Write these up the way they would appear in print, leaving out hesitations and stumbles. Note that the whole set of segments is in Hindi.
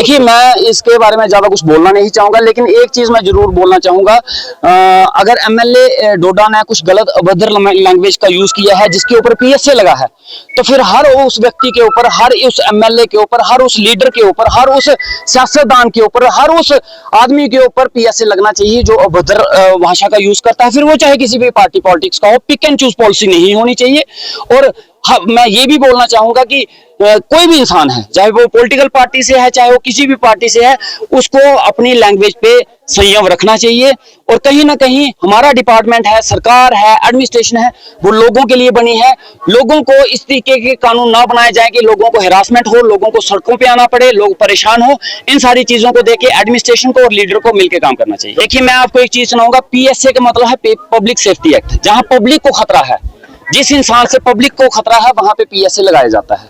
देखिए, मैं इसके बारे में ज्यादा कुछ बोलना नहीं चाहूंगा, लेकिन एक चीज मैं जरूर बोलना चाहूंगा। अगर एमएलए डोडा ने कुछ गलत अभद्र लैंग्वेज का यूज किया है जिसके ऊपर पीएसए लगा है, तो फिर हर उस व्यक्ति के ऊपर, हर उस एमएलए के ऊपर, हर उस लीडर के ऊपर, हर उस सियासतदान के ऊपर, हर उस आदमी के ऊपर पीएसए लगना चाहिए जो अभद्र भाषा का यूज करता है। फिर वो चाहे किसी भी पार्टी पॉलिटिक्स का हो, पिक एंड चूज पॉलिसी नहीं होनी चाहिए। और मैं ये भी बोलना चाहूंगा कि कोई भी इंसान है, चाहे वो पॉलिटिकल पार्टी से है, चाहे वो किसी भी पार्टी से है, उसको अपनी लैंग्वेज पे संयम रखना चाहिए। और कहीं ना कहीं हमारा डिपार्टमेंट है, सरकार है, एडमिनिस्ट्रेशन है, वो लोगों के लिए बनी है। लोगों को इस तरीके के कानून ना बनाए जाए कि लोगों को हैरासमेंट हो, लोगों को सड़कों पे आना पड़े, लोग परेशान हो। इन सारी चीजों को देख के एडमिनिस्ट्रेशन को और लीडर को मिलकर काम करना चाहिए। देखिए, मैं आपको एक चीज सुनाऊंगा। पीएसए का मतलब है पब्लिक सेफ्टी एक्ट। जहां पब्लिक को खतरा है, जिस इंसान से पब्लिक को खतरा है, वहां पे पीएसए लगाया जाता है,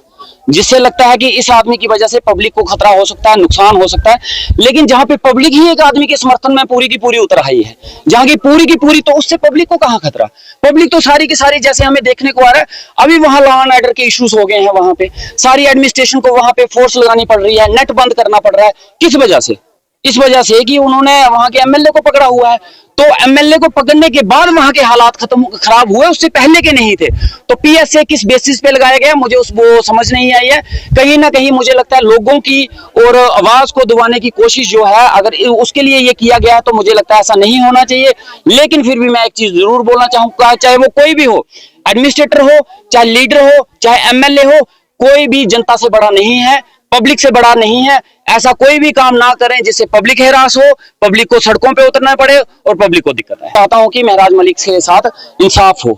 जिससे लगता है कि इस आदमी की वजह से पब्लिक को खतरा हो सकता है, नुकसान हो सकता है। लेकिन जहां पे पब्लिक ही एक आदमी के समर्थन में पूरी की पूरी उतर आई है, जहां की पूरी, तो उससे पब्लिक को कहां खतरा। पब्लिक तो सारी की सारी, जैसे हमें देखने को आ रहा है, अभी वहां लॉ एंड ऑर्डर के इश्यूज हो गए हैं। वहां पे सारी एडमिनिस्ट्रेशन को वहां पे फोर्स लगानी पड़ रही है, नेट बंद करना पड़ रहा है। किस वजह से? इस वजह से कि उन्होंने वहां के एमएलए को पकड़ा हुआ है। तो एमएलए को पकड़ने के बाद वहां के हालात खराब हुए, उससे पहले के नहीं थे। तो पीएसए किस बेसिस पे लगाया गया, मुझे वो समझ नहीं आई है। कहीं ना कहीं मुझे लगता है लोगों की और आवाज को दबाने की कोशिश जो है, अगर उसके लिए ये किया गया तो मुझे लगता है ऐसा नहीं होना चाहिए। लेकिन फिर भी मैं एक चीज जरूर बोलना चाहूंगा, चाहे वो कोई भी हो, एडमिनिस्ट्रेटर हो, चाहे लीडर हो, चाहे एमएलए हो, कोई भी जनता से बड़ा नहीं है, पब्लिक से बड़ा नहीं है। ऐसा कोई भी काम ना करें जिससे पब्लिक हैरास हो, पब्लिक को सड़कों पे उतरना पड़े और पब्लिक को दिक्कत है। चाहता हूं कि महराज मलिक के साथ इंसाफ हो,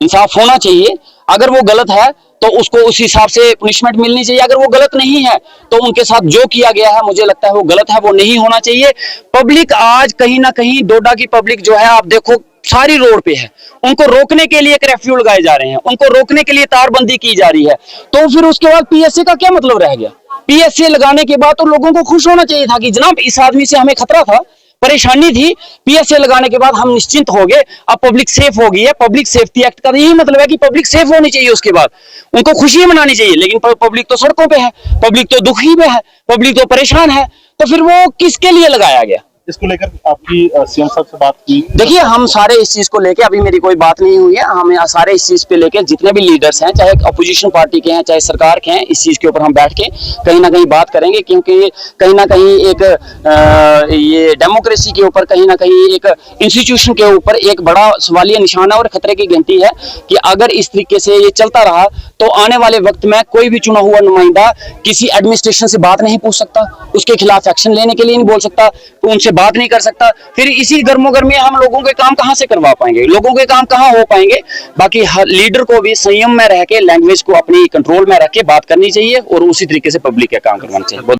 इंसाफ होना चाहिए। अगर वो गलत है तो उसको उस हिसाब से पनिशमेंट मिलनी चाहिए। अगर वो गलत नहीं है तो उनके साथ जो किया गया है, मुझे लगता है वो गलत है, वो नहीं होना चाहिए। पब्लिक आज कहीं ना कहीं, डोडा की पब्लिक जो है, आप देखो सारी रोड पे है। उनको रोकने के लिए कर्फ्यू लगाए जा रहे हैं, उनको रोकने के लिए तारबंदी की जा रही है। तो फिर उसके बाद पीएसए का क्या मतलब रह गया? पीएसए लगाने के बाद तो लोगों को खुश होना चाहिए था कि जनाब इस आदमी से हमें खतरा था, परेशानी थी। पीएसए लगाने के बाद हम निश्चिंत हो गए, अब पब्लिक सेफ हो गई है। पब्लिक सेफ्टी एक्ट का यही मतलब है कि पब्लिक सेफ होनी चाहिए। उसके बाद उनको खुशी मनानी चाहिए। लेकिन पब्लिक तो सड़कों पे है, पब्लिक तो दुखी में है, पब्लिक तो परेशान है। तो फिर वो किसके लिए लगाया गया? इसको लेकर आपकी सीएम साहब से बात की? देखिए, हम सारे इस चीज को लेके, अभी मेरी कोई बात नहीं हुई है। हम सारे इस चीज पे लेके, जितने भी लीडर्स हैं, चाहे अपोजिशन पार्टी के हैं, चाहे सरकार के हैं, इस चीज के ऊपर हम बैठ के कहीं ना कहीं बात करेंगे। क्योंकि कहीं ना कहीं एक ये डेमोक्रेसी के ऊपर, कहीं ना कहीं एक इंस्टीट्यूशन के ऊपर एक बड़ा सवालिया निशान है और खतरे की घंटी है कि अगर इस तरीके से ये चलता रहा तो आने वाले वक्त में कोई भी चुना हुआ नुमाइंदा किसी एडमिनिस्ट्रेशन से बात नहीं पूछ सकता, उसके खिलाफ एक्शन लेने के लिए नहीं बोल सकता, उनसे बात नहीं कर सकता। फिर इसी गर्मोगर्मी हम लोगों के काम कहां से करवा पाएंगे, लोगों के काम कहां हो पाएंगे। बाकी हर लीडर को भी संयम में रह के, लैंग्वेज को अपनी कंट्रोल में रख के बात करनी चाहिए और उसी तरीके से पब्लिक के काम करवाना चाहिए।